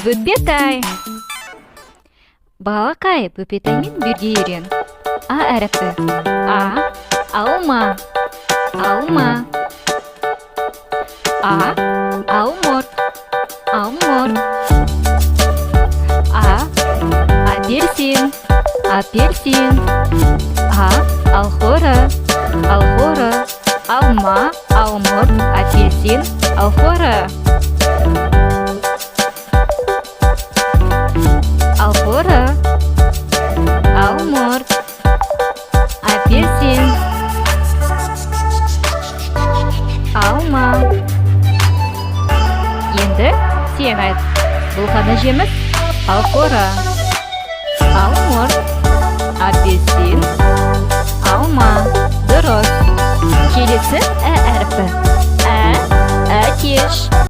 Бүпетай. Балакай, бүпетаймен бірге үйрен. А әріпі. Алма. Алма. Алмұрт. Алмұрт. Апельсин. Апельсин. Алхора. Алхора. Алма, алмұрт, апельсин, алхора. Алхора. Алмұрт. Апельсин. Алма. Енді сен айт. Бұл қандай жеміс? Алхора. Алмұрт. Апельсин. Алма. Дұрыс. Келесі әріпі. Әтеш.